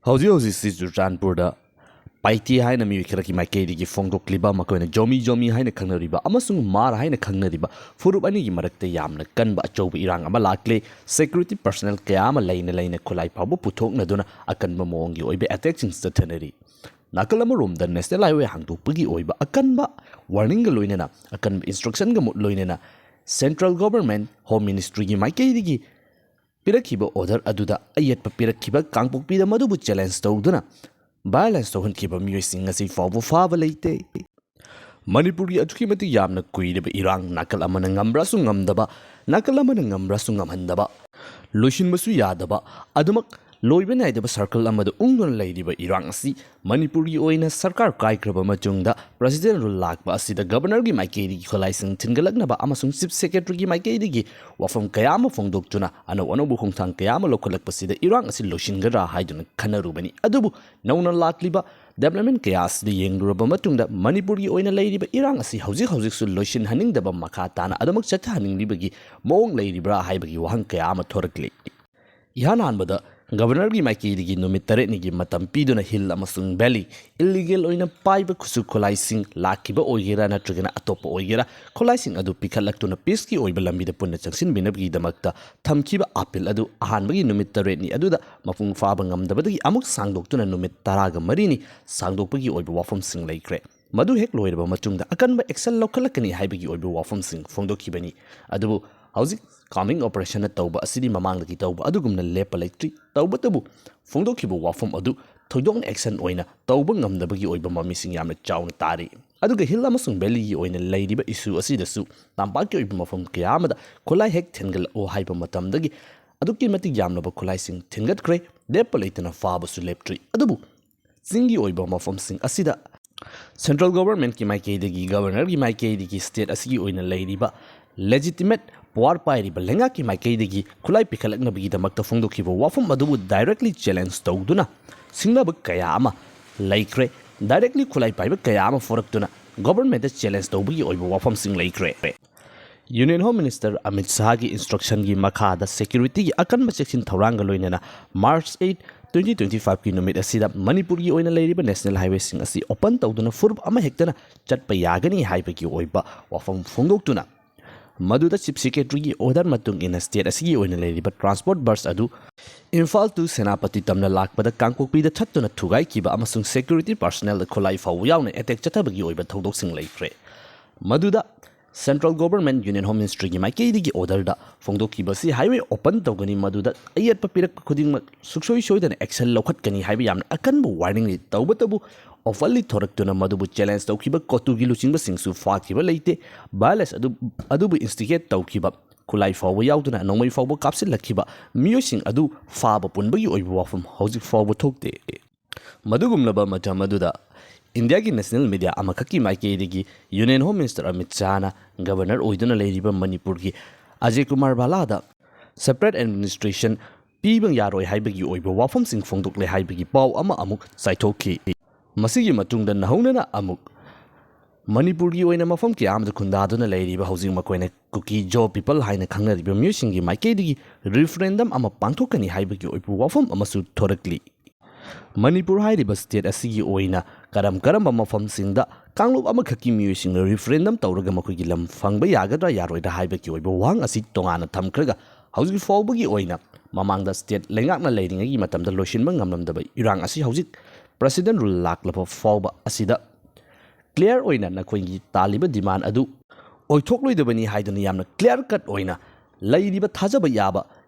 Hausi Churchandpur Paiti haina mi khiraki maikedi gi fongdok liba makoina jomi haina khangnariba amasung mar haina khangnariba furup ani gi marakte yamna kanba achouba irang ama lakle security personnel kayama laina khulai phabu puthokna duna akanba mongi oibe attacking stathanari nakalama room the national highway hangdokpagi oiba akanba warning ga loinena akanba instruction ga mut loinena central government home ministry gi maikedi gi pirakhiba order aduda ayat pa pirakhiba Kangpokpi da madubu challenge tawduna violence to hunkiba miyosing asi fawbu faba leite Manipuri aduki mati yamna kuideba irang nakal amana ngambra su ngamdaba nakal amana ngambra su ngamhandaba loishin masu yadaba adumak loiba naidaba circle amada ungdon leidiba irang asi Manipuri oina sarkar kaikraba machungda president rule lakba asida governor gi maikedi gi kholaising thingalaknaba amasung chief secretary gi maikedi gi wafam kayama fongdoktuna ano khongthang kayama lokhalakpasida irang asi loishingra haiduna khanarubani adubu nauna lakliba development kayas di yengraba matungda Manipuri oina leidiba irang asi hauzik su loishin haningdaba makha tana adumak chatha haninglibagi mong leidibra haibagi wahang kayama thorakle ihan hanbada Governor gi maikedi gi numit tare ni gi matam piduna hill amasung valley illegal oina paiba khusu kholaising lakiba oigera natragana atopa oigera kholaising adu pikhalaktuna peace ki oiba lambida punna changsin binabgi damakta thamkiba appeal adu ahanbagi numit tare ni aduda mapung faaba ngamdabadagi amuk sangdoktuna numit taraga marini sangdokpagi oiba wafam sing laikre madu hek loiraba matungda akanba excel lokhalakani haibagi oiba wafam sing fongdokhibani adu hauzik calming operation tauba asidi mamangdagi tauba adugumna lepa leitri tauba tabu fongdokhiba wafam adu thoidong action oina tauba ngamdabagi oiba mamising yamna chawna tari aduga hill amasung valley gi oina leidiba issue asidasu tampaki oiba mafam kiyamada kholai hek thengal o haiba matamdagi aduki mati yamnaba kholaising thengatkre lepa leitana fabasu leptri adubu singi oiba mafam sing asida central government ki maikedi governor ki maikedi state asigi oina leidiba legitimate power pairiba lenga ki maikedi khulai pikhalaknabagi damakta fongdokhiba wafam adubu directly challenge tawduna singnaba kaya ama laikre directly khulai paiba kaya ama foraktuna government challenge tawbagi oiba wafam sing laikre Union Home Minister Amit Shah gi instruction gi makhada security gi akanba section thoranga loinena March 8 2025 ki numit asida Manipur gi oina leiriba national highway sing asi open tawduna furb ama hektana chatpa yagani haibagi oiba wafam fongdoktuna Maduda Chief Secretary gi order matung in state asigi oina leiriba transport bus adu Imphal to Senapati tamna lakpada Kangpokpi da thattuna thugai kiba amasung security personnel da kholai faw yauna attack chatabagi oiba thodok sing leikre Maduda Central Government Union Home Ministry gi maikedi gi order da fongdokhiba si highway open tawgani maduda ayat papirak khuding suksoi soidana action lokhatkani haiba yamna akanbu warning ni tawbatabu ofally thoraktuna madubu challenge tawkhiba kotugi luchingba singsu fakhiba leite balance adubu instigate tawkhiba khulai fawba yauduna nongmai fawba kapsilakhiba miyosing adu faba punbagi oiba wafam hauzik fawba thokte madugumlaba mata maduda India ki national media amakaki maikedi Union Home Minister Amit Shah na Governor oiduna leiriba Manipur ki Ajay Kumar Balada separate administration pibang yaroi haibagi oiba wafam sing fongdokle haibagi paw ama amuk saithokhi masigi matungda nahaunana amuk Manipur gi oina mafam ki amda khundaduna leiriba housing makoina kuki jo people haina khangnariba musing gi maikedi referendum ama pangthokani haibagi oiba wafam amasu thorakli Manipur hairiba state asigi oina karam mafam singda kanglup amakhaki miyosing referendum tawraga makoigi lam fangba yagadra yaroida haibaki oiba wang asi tongana thamkraga hauzik fawbagi oina mamangda state lengakna leiringagi matamda loishinba ngamlamdaba irang asi hauzik president rule laklapa fawba asida clear oina nakoigi taliba demand adu oithokloidabani haidana yamna clear cut oina leiriba thajaba yaba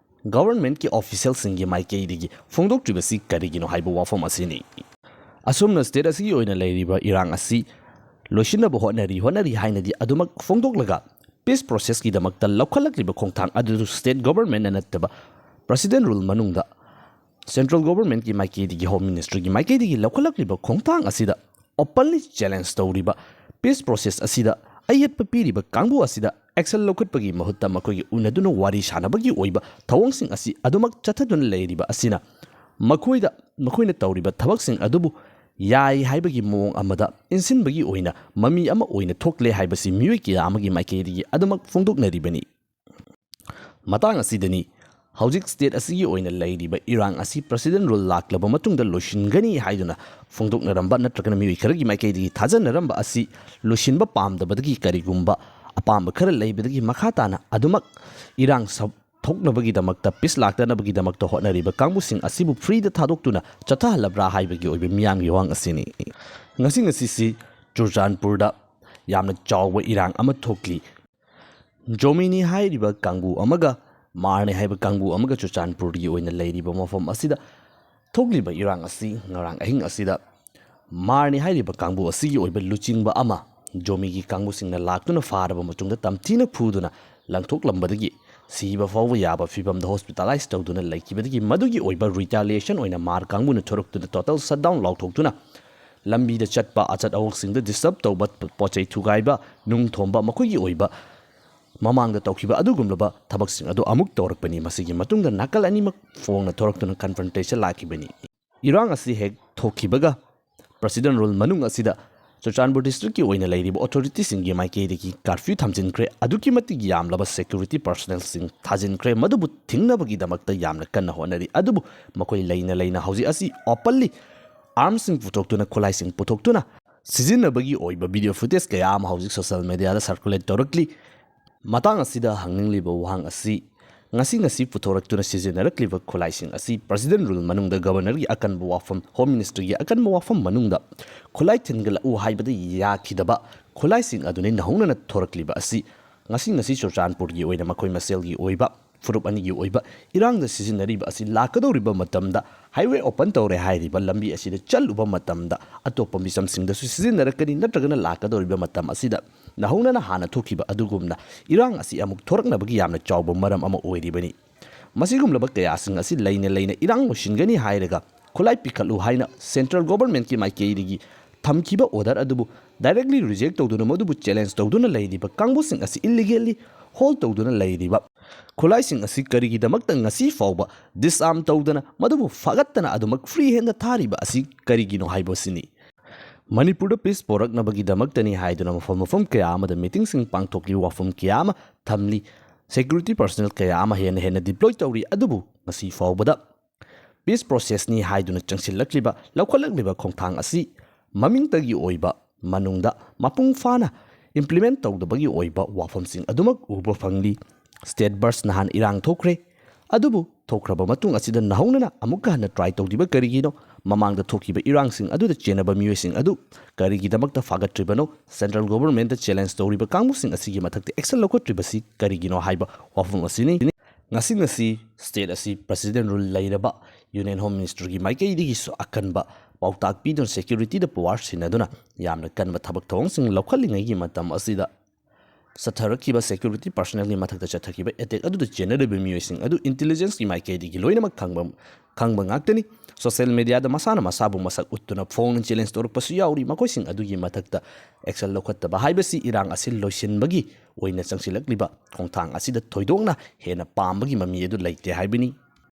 government ki official singi maikedi fongdok tribasi karigino haiba wafam asini asumna state asigi oina leiriba irang asi loishinaba honari hainadi adumak fongdok laga peace process ki damakta lokhalakliba khongthang adu state government anattaba president rule manungda central government ki maikedi home ministry ki maikedi lokhalakliba khongthang asida openly challenge tawriba peace process asida ayat papiriba kangbu asida Excel lokhatpagi mahutta makogi unaduna wari shanabagi oiba thawngsing asi adumak chathaduna leiriba asina makoina tawriba thabaksing adubu yai haibagi mong amada insinbagi oina mami ama oina thokle haibasi miwi ki amagi maikedi adumak fongdoknaribani matang asidani ꯍꯧꯖꯤꯛ state ꯑꯁꯤꯒꯤ ꯑꯣꯏꯅ ꯂꯩꯔꯤꯕ ꯏꯔꯥꯡ ꯑꯁꯤ president rule ꯂꯥꯛꯂꯕ ꯃꯇꯨꯡꯗ ꯂꯣꯏꯁꯤꯟꯒꯅꯤ ꯍꯥꯏꯗꯨꯅ ꯐꯣꯡꯗꯣꯛꯅꯔꯝꯕ ꯅꯠꯇ꯭ꯔꯒꯅ ꯃꯤꯑꯣꯏ ꯈꯔꯒꯤ ꯃꯥꯏꯀꯩꯗꯒꯤ ꯊꯥꯖꯅꯔꯝꯕ ꯑꯁꯤ ꯂꯣꯏꯁꯤꯟꯕ ꯄꯥꯝꯗꯕꯗꯒꯤ ꯀꯔꯤꯒꯨꯝꯕ ꯑꯄꯥꯝꯕ ꯈꯔ ꯂꯩꯕꯗꯒꯤ ꯃꯈꯥ ꯇꯥꯅ ꯑꯗꯨꯃꯛ ꯏꯔꯥꯡ ꯊꯣꯛꯅꯕꯒꯤꯗꯃꯛꯇ ꯄꯤꯁ ꯂꯥꯛꯇꯅꯕꯒꯤꯗꯃꯛꯇ ꯍꯣꯠꯅꯔꯤꯕ ꯀꯥꯡꯕꯨꯁꯤꯡ ꯑꯁꯤꯕꯨ ꯐ꯭ꯔꯤꯗ ꯊꯥꯗꯣꯛꯇꯨꯅ ꯆꯠꯊꯍꯜꯂꯕ꯭ꯔꯥ ꯍꯥꯏꯕꯒꯤ ꯑꯣꯏꯕ ꯃꯤꯌꯥꯝꯒꯤ ꯋꯥꯍꯪ ꯑꯁꯤꯅꯤ ꯉꯁꯤꯁꯤ ꯆꯨꯔꯆꯥꯟꯄꯨꯔꯗ ꯌꯥꯝꯅ ꯆꯥꯎꯕ ꯏꯔꯥꯡ ꯑꯃ ꯊꯣꯛꯂꯤ ꯖꯣꯃꯤꯅꯤ ꯍꯥꯏꯔꯤꯕ ꯀꯥꯡꯕꯨ ꯑꯃꯒ ꯃꯥꯔꯅꯦ ꯍꯥꯏꯕ ꯀꯥꯡꯕꯨ ꯑꯃꯒ ꯆꯨꯔꯆꯥꯟꯄꯨꯔꯒꯤ ꯑꯣꯏꯅ ꯂꯩꯔꯤꯕ ꯃꯐꯝ ꯑꯁꯤꯗ ꯊꯣꯛꯂꯤꯕ ꯏꯔꯥꯡ ꯑꯁꯤ ꯉꯔꯥꯡ ꯑꯍꯤꯡ ꯑꯁꯤꯗ ꯃꯥꯔꯅꯦ ꯍꯥꯏꯔꯤꯕ ꯀꯥꯡꯕꯨ ꯑꯁꯤꯒꯤ ꯑꯣꯏꯕ ꯂꯨꯆꯤꯡꯕ ꯑꯃ ꯖꯣꯃꯤꯒꯤ ꯀꯥꯡꯕꯨꯁꯤꯡꯅ ꯂꯥꯛꯇꯨꯅ ꯐꯥꯔꯕ ꯃꯇꯨꯡꯗ ꯇꯝꯊꯤꯅ ꯐꯨꯗꯨꯅ ꯂꯪꯊꯣꯛꯂꯝꯕꯗꯒꯤ ꯁꯤꯕ ꯐꯥꯎꯕ ꯌꯥꯕ ꯐꯤꯕꯝꯗ ꯍꯣꯁꯄꯤꯇꯥꯂꯥꯏꯁ ꯇꯧꯗꯨꯅ ꯂꯩꯈꯤꯕꯗꯒꯤ ꯃꯗꯨꯒꯤ ꯑꯣꯏꯕ ꯔꯤꯇꯥꯂꯤꯌꯦꯁꯟ ꯑꯣꯏꯅ ꯃꯥꯔ ꯀꯥꯡꯕꯨꯅ ꯊꯣꯔꯛꯇꯨꯅ ꯇꯣꯇꯦꯜ ꯁꯠꯗꯥꯎꯟ ꯂꯥꯎꯊꯣꯛꯇꯨꯅ ꯂꯝꯕꯤꯗ ꯆꯠꯄ ꯑꯆꯠ ꯑꯋꯣꯛꯁꯤꯡꯗ ꯗꯤꯁꯇꯔꯕ ꯇꯧꯕ ꯄꯣꯠꯆꯩ ꯊꯨꯒꯥꯏꯕ ꯅꯨꯡ ꯊꯣꯝꯕ ꯃꯈꯣꯏꯒꯤ ꯑꯣꯏꯕ ꯃꯃꯥꯡꯗ ꯇꯧꯈꯤꯕ ꯑꯗꯨꯒꯨꯝꯂꯕ ꯊꯕꯛꯁꯤꯡ ꯑꯗꯨ ꯑꯃꯨꯛ ꯇꯧꯔꯛꯄꯅꯤ ꯃꯁꯤꯒꯤ ꯃꯇꯨꯡꯗ ꯅꯥꯀꯜ ꯑꯅꯤꯃꯛ ꯐꯣꯡꯅ ꯊꯣꯔꯛꯇꯨꯅ ꯀꯟꯐ꯭ꯔꯟꯇꯦꯁꯟ ꯂꯥꯛꯈꯤꯕꯅꯤ ꯏꯔꯥꯡ ꯑꯁꯤ ꯍꯦꯛ ꯊꯣꯛꯈꯤꯕꯒ ꯄ꯭ꯔꯁꯤꯗꯦꯟ ꯔꯨꯜ ꯃꯅꯨꯡ ꯑꯁꯤꯗ ꯆꯨꯔꯆꯥꯟꯄꯨꯔ ꯗꯤꯁꯇ꯭ꯔꯤꯛꯀꯤ ꯑꯣꯏꯅ ꯂꯩꯔꯤꯕ ꯑꯣꯊꯣꯔꯤꯇꯤꯁꯤꯡꯒꯤ ꯃꯥꯏꯀꯩꯗꯒꯤ ꯀꯥꯔꯐ꯭ꯌꯨ ꯊꯝꯖꯤꯟꯈ꯭ꯔꯦ ꯑꯗꯨꯛꯀꯤ ꯃꯇꯤꯛ ꯌꯥꯝꯂꯕ ꯁꯦꯀ꯭ꯌꯨꯔꯤꯇꯤ ꯄꯔꯁꯣꯅꯦꯜꯁꯤꯡ ꯊꯥꯖꯤꯟꯈ꯭ꯔꯦ ꯃꯗꯨꯕꯨ ꯊꯤꯡꯅꯕꯒꯤꯗꯃꯛꯇ ꯌꯥꯝꯅ ꯀꯟꯅ ꯍꯣꯠꯅꯔꯤ ꯑꯗꯨꯕꯨ ꯃꯈꯣꯏ ꯂꯩꯅ ꯍꯧꯖꯤꯛ ꯑꯁꯤ ꯑꯣꯄꯟꯂꯤ ꯑꯥꯔꯝꯁꯤꯡ ꯄꯨꯊꯣꯛꯇꯨꯅ ꯈꯨꯠꯂꯥꯏꯁꯤꯡ ꯄꯨꯊꯣꯛꯇꯨꯅ ꯁꯤꯖꯤꯟꯅꯕꯒꯤ ꯑꯣꯏꯕ ꯚꯤꯗꯤꯑꯣ ꯐꯨꯇꯦꯖ ꯀꯌꯥ ꯑꯃ ꯍꯧꯖꯤꯛ ꯁꯣꯁꯤꯌꯦꯜ ꯃꯦꯗꯤꯌꯥꯗ ꯁꯔꯀꯨꯂꯦꯠ ꯇꯧꯔꯛꯂꯤ ꯃꯇꯥꯡ ꯑꯁꯤꯗ ꯍꯪꯅꯤꯡꯂꯤꯕ ꯋꯥꯍꯪ ꯑꯁꯤ ꯉꯁꯤ ꯄꯨꯊꯣꯔꯛꯇꯨꯅ ꯁꯤꯖꯤꯟꯅꯔꯛꯂꯤꯕ ꯈꯨꯠꯂꯥꯏꯁꯤꯡ ꯑꯁꯤ ꯄ꯭ꯔꯁꯤꯗꯦꯟ ꯔꯨꯜ ꯃꯅꯨꯡꯗ ꯒꯕꯔꯅꯔꯒꯤ ꯑꯀꯟꯕ ꯋꯥꯐꯝ ꯍꯣꯝ ꯃꯤꯅꯤꯁꯇ꯭ꯔꯤꯒꯤ ꯑꯀꯟꯕ ꯋꯥꯐꯝ ꯃꯅꯨꯡꯗ ꯈꯨꯠꯂꯥꯏ ꯊꯤꯟꯒꯠꯂꯛꯎ ꯍꯥꯏꯕꯗ ꯌꯥꯈꯤꯗꯕ ꯈꯨꯠꯂꯥꯏꯁꯤꯡ ꯑꯗꯨꯅꯤ ꯅꯧꯍꯧꯅꯅ ꯊꯣꯔꯛꯂꯤꯕ ꯑꯁꯤ ꯉꯁꯤ ꯆꯨꯔꯆꯥꯟꯄꯨꯔꯒꯤ ꯑꯣꯏꯅ ꯃꯈꯣꯏ ꯃꯁꯦꯜꯒꯤ ꯑꯣꯏꯕ ꯐꯨꯔꯨꯞ ꯑꯅꯤꯒꯤ ꯑꯣꯏꯕ ꯏꯔꯥꯡꯗ ꯁꯤꯖꯤꯟꯅꯔꯤꯕ ꯑꯁꯤ ꯂꯥꯛꯀꯗꯧꯔꯤꯕ ꯃꯇꯝꯗ ꯍꯥꯏꯋꯦ ꯑꯣꯄꯟ ꯇꯧꯔꯦ ꯍꯥꯏꯔꯤꯕ ꯂꯝꯕꯤ ꯑꯁꯤꯗ ꯆꯠꯂꯨꯕ ꯃꯇꯝꯗ ꯑꯇꯣꯞꯄ ꯃꯤꯆꯝꯁꯤꯡꯗꯁꯨ ꯁꯤꯖꯤꯟꯅꯔꯛꯀꯅꯤ ꯅꯠꯇ꯭ꯔꯒꯅ ꯂꯥꯛꯀꯗꯧꯔꯤꯕ ꯃꯇꯝ ꯑꯁꯤꯗ ꯅꯍꯧꯅꯅ ꯍꯥꯟꯅ ꯊꯣꯛꯈꯤꯕ ꯑꯗꯨꯒꯨꯝꯅ ꯏꯔꯥꯡ ꯑꯁꯤ ꯑꯃꯨꯛ ꯊꯣꯔꯛꯅꯕꯒꯤ ꯌꯥꯝꯅ ꯆꯥꯎꯕ ꯃꯔꯝ ꯑꯃ ꯑꯣꯏꯔꯤꯕꯅꯤ ꯃꯁꯤꯒꯨꯝꯂꯕ ꯀꯌꯥꯁꯤꯡ ꯑꯁꯤ ꯂꯩꯅ ꯏꯔꯥꯡ ꯂꯣꯏꯁꯤꯟꯒꯅꯤ ꯍꯥꯏꯔꯒ ꯈꯨꯠꯂꯥꯏ ꯄꯤꯈꯠꯂꯨ ꯍꯥꯏꯅ ꯁꯦꯟꯇ꯭ꯔꯦꯜ ꯒꯣꯕꯔꯟꯃꯦꯟꯠꯀꯤ ꯃꯥꯏꯀꯩꯗꯒꯤ ꯊꯝꯈꯤꯕ ꯑꯣꯔꯗꯔ ꯑꯗꯨꯕꯨ ꯗꯥꯏꯔꯦꯛꯂꯤ ꯔꯤꯖꯦꯛ ꯇꯧꯗꯨꯅ ꯃꯗꯨꯕꯨ ꯆꯦꯂꯦꯟꯖ ꯇꯧꯗꯨꯅ ꯂꯩꯔꯤꯕ ꯀꯥꯡꯕꯨꯁꯤꯡ ꯑꯁꯤ ꯏꯜꯂꯤꯒꯦꯜꯂꯤ ꯍꯣꯜ ꯇꯧꯗꯨꯅ ꯂꯩꯔꯤꯕ ꯈꯨꯠꯂꯥꯏꯁꯤꯡ ꯑꯁꯤ ꯀꯔꯤꯒꯤꯗꯃꯛꯇ ꯉꯁꯤ ꯐꯥꯎꯕ ꯗꯤꯁꯑꯥꯔꯝ ꯇꯧꯗꯅ ꯃꯗꯨꯕꯨ ꯐꯒꯠꯇꯅ ꯑꯗꯨꯃꯛ ꯐ꯭ꯔꯤ ꯍꯦꯟꯗ ꯊꯥꯔꯤꯕ ꯑꯁꯤ ꯀꯔꯤꯒꯤꯅꯣ ꯍꯥꯏꯕꯁꯤꯅꯤ ꯃꯅꯤꯄꯨꯔꯗ ꯄꯤꯁ ꯄꯣꯔꯛꯅꯕꯒꯤꯗꯃꯛꯇꯅꯤ ꯍꯥꯏꯗꯨꯅ ꯃꯐꯝ ꯀꯌꯥ ꯑꯃꯗ ꯃꯤꯇꯤꯡꯁꯤꯡ ꯄꯥꯡꯊꯣꯛꯂꯤ ꯋꯥꯐꯝ ꯀꯌꯥ ꯑꯃ ꯊꯝꯂꯤ ꯁꯦꯀ꯭ꯌꯨꯔꯤꯇꯤ ꯄꯔꯁꯣꯅꯦꯜ ꯀꯌꯥ ꯑꯃ ꯍꯦꯟꯅ ꯗꯤꯄ꯭ꯂꯣꯏ ꯇꯧꯔꯤ ꯑꯗꯨꯕꯨ ꯉꯁꯤ ꯐꯥꯎꯕꯗ ꯄꯤꯁ ꯄ꯭ꯔꯣꯁꯦꯁꯅꯤ ꯍꯥꯏꯗꯨꯅ ꯆꯪꯁꯤꯜꯂꯛꯂꯤꯕ ꯂꯧꯈꯠꯂꯛꯂꯤꯕ ꯈꯣꯡꯊꯥꯡ ꯑꯁꯤ ꯃꯃꯤꯡꯇꯒꯤ ꯑꯣꯏꯕ ꯃꯅꯨꯡꯗ ꯃꯄꯨꯡ ꯐꯥꯅ ꯏꯝꯄ꯭ꯂꯤꯃꯦꯟꯠ ꯇꯧꯗꯕꯒꯤ ꯑꯣꯏꯕ ꯋꯥꯐꯝꯁꯤꯡ ꯑꯗꯨꯃꯛ ꯎꯕ ꯐꯪꯂꯤ ꯁ꯭ꯇꯦꯠ ꯕꯁ ꯅꯍꯥꯟ ꯏꯔꯥꯡ ꯊꯣꯛꯈ꯭ꯔꯦ ꯑꯗꯨꯕꯨ ꯊꯣꯛꯈ꯭ꯔꯕ ꯃꯇꯨꯡ ꯑꯁꯤꯗ ꯅꯍꯧꯅꯅ ꯑꯃꯨꯛꯀ ꯍꯟꯅ ꯇ꯭ꯔꯥꯏ ꯇꯧꯗ꯭ꯔꯤꯕ ꯀꯔꯤꯒꯤꯅꯣ ꯃꯃꯥꯡꯗ ꯊꯣꯛꯈꯤꯕ ꯏꯔꯥꯡꯁꯤꯡ ꯑꯗꯨꯗ ꯆꯦꯟꯅꯕ ꯃꯤꯑꯣꯏꯁꯤꯡ ꯑꯗꯨ ꯀꯔꯤꯒꯤꯗꯃꯛꯇ ꯐꯥꯒꯠꯇ꯭ꯔꯤꯕꯅꯣ ꯁꯦꯟꯇ꯭ꯔꯦꯜ ꯒꯣꯕꯔꯟꯃꯦꯟꯠꯇ ꯆꯦꯂꯦꯟꯖ ꯇꯧꯔꯤꯕ ꯀꯥꯡꯕꯨꯁꯤꯡ ꯑꯁꯤꯒꯤ ꯃꯊꯛꯇ ꯑꯦꯛꯁꯟ ꯂꯧꯈꯠꯇ꯭ꯔꯤꯕꯁꯤ ꯀꯔꯤꯒꯤꯅꯣ ꯍꯥꯏꯕ ꯋꯥꯐꯝ ꯑꯁꯤꯅꯤ ꯉꯁꯤ ꯁ꯭ꯇꯦꯠ ꯑꯁꯤ ꯄ꯭ꯔꯁꯤꯗꯦꯟ ꯔꯨꯜ ꯂꯩꯔꯕ ꯌꯨꯅꯤꯌꯟ ꯍꯣꯝ ꯃꯤꯅꯤꯁꯇ꯭ꯔꯤꯒꯤ ꯃꯥꯏꯀꯩꯗꯒꯤꯁꯨ ꯑꯀꯟꯕ ꯄꯥꯎꯇꯥꯛ ꯄꯤꯗꯨꯅ ꯁꯦꯀ꯭ꯌꯨꯔꯤꯇꯤꯗ ꯄꯋꯥꯔ ꯁꯤꯟꯅꯗꯨꯅ ꯌꯥꯝꯅ ꯀꯟꯕ ꯊꯕꯛ ꯊꯧꯔꯝꯁꯤꯡ ꯂꯧꯈꯠꯂꯤꯉꯩꯒꯤ ꯃꯇꯝ ꯑꯁꯤꯗ ꯆꯠꯊꯔꯛꯈꯤꯕ ꯁꯦꯀ꯭ꯌꯨꯔꯤꯇꯤ ꯄꯔꯁꯣꯅꯦꯜꯒꯤ ꯃꯊꯛꯇ ꯆꯠꯊꯈꯤꯕ ꯑꯦꯇꯦꯛ ꯑꯗꯨꯗ ꯆꯦꯟꯅꯔꯤꯕ ꯃꯤꯑꯣꯏꯁꯤꯡ ꯑꯗꯨ ꯏꯟꯇꯦꯂꯤꯖꯦꯟꯁꯀꯤ ꯃꯥꯏꯀꯩꯗꯒꯤ ꯂꯣꯏꯅꯃꯛ ꯈꯪꯕ ꯉꯥꯛꯇꯅꯤ ꯁꯣꯁꯤꯌꯦꯜ ꯃꯦꯗꯤꯌꯥꯗ ꯃꯁꯥꯅ ꯃꯁꯥꯕꯨ ꯃꯁꯛ ꯎꯠꯇꯨꯅ ꯐꯣꯡꯅ ꯆꯦꯂꯦꯟꯖ ꯇꯧꯔꯛꯄꯁꯨ ꯌꯥꯎꯔꯤ ꯃꯈꯣꯏꯁꯤꯡ ꯑꯗꯨꯒꯤ ꯃꯊꯛꯇ ꯑꯦꯛꯁꯟ ꯂꯧꯈꯠꯇꯕ ꯍꯥꯏꯕꯁꯤ ꯏꯔꯥꯡ ꯑꯁꯤ ꯂꯣꯏꯁꯤꯟꯕꯒꯤ ꯑꯣꯏꯅ ꯆꯪꯁꯤꯜꯂꯛꯂꯤꯕ ꯈꯣꯡꯊꯥꯡ ꯑꯁꯤꯗ ꯊꯣꯏꯗꯣꯛꯅ ꯍꯦꯟꯅ ꯄꯥꯝꯕꯒꯤ ꯃꯃꯤ ꯑꯗꯨ ꯂꯩꯇꯦ ꯍꯥꯏꯕꯅꯤ